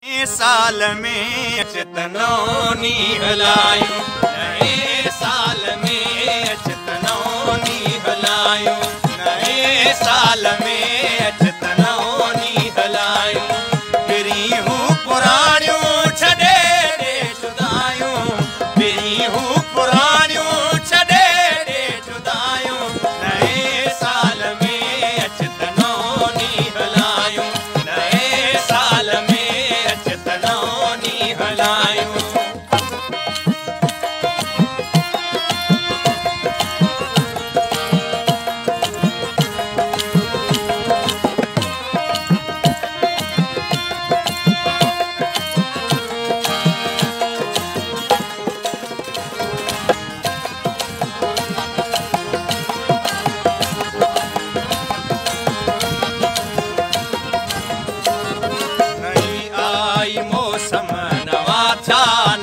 साल में अचतनौनी हलायूं, नए साल में अचतनौनी हलायूं, नए साल में अचतनौनी हलायूं। फिरी हूँ पुराणियूं छॾे ॾे जुदायूं, फिरी हूँ पुराणियूं छॾे ॾे जुदायूं। नए साल में अचतनौनी हलायूं, नए साल में अचतनौनी हलायूं।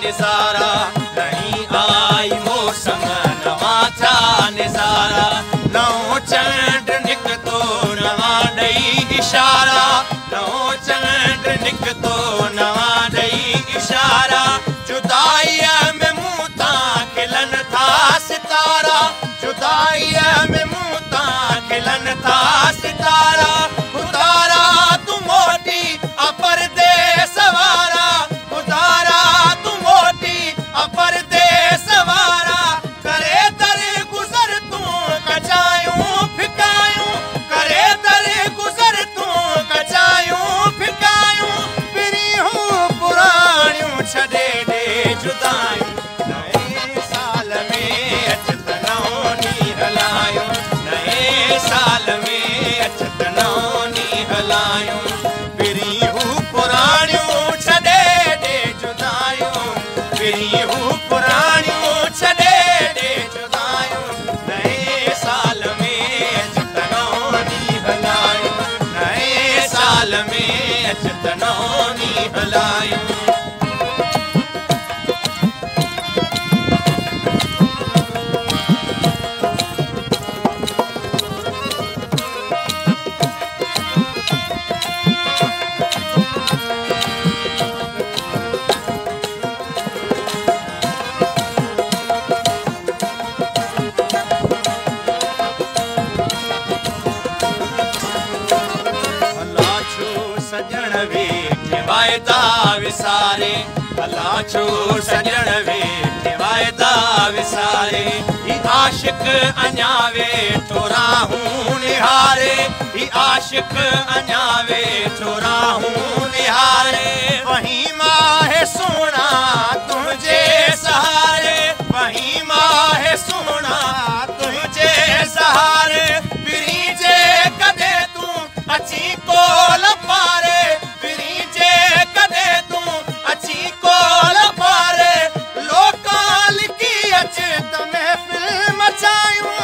निज़ारा नहीं आई मौसम नवा था निज़ारा, नओं चंड निकतो नवा ॾेई इशारा, नओं चंड निकतो नवा ॾेई इशारा। जुदाईअ में मूं तां खिलनि था सितारा, जुदाईअ में मूं तां खिलनि था सितारा। खुदारा तूं मोटी अपरदेस वारा, खुदारा परदेस वारा। करे दर गुज़र तूं कचायूं फिकायूं, करे दर गुज़र तूं कचायूं फिकायूं। फिरी हूँ पुराणियूं छॾे ॾे जुदायूं, नए साल में अचतनौनी हलायूं, नए साल में अचतनौनी हलायूं। फिरी हूँ पुराणियूं छॾे ॾे जुदायूं, फिरी हूँ पुराणियूं छॾे ॾे जुदायूं। नए साल में अचतनौनी हलायूं, नए साल में अचतनौनी हलायूं। सजण वेठे वायदा विसारे, भला छो सजण वेठे वायदा विसारे। ही आशिक अञा वेठो राहूं निहारे, ही आशिक अञा वेठो राहूं निहारे। वहीं माहे सोना तुझे सहारे, वहीं माहे सोना तुझे सहारे। फिरी जे कदे तूं अची कोल पारे, फिरी जे कदे तूं अची कोल पारे। लोकाल की अच त महफ़िल मचायूं,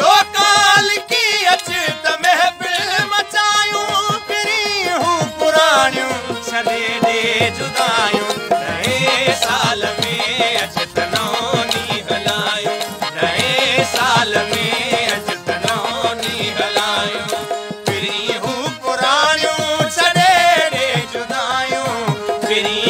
लोकाल की अच त महफ़िल मचायूं। फिरी हूँ पुराणियूं छॾे ॾे जुदायूं, नए साल में अचतनौनी हलायूं, नए साल में अचतनौनी हलायूं। फिरी हूँ पुराणियूं छॾे ॾे जुदायूं, फिरी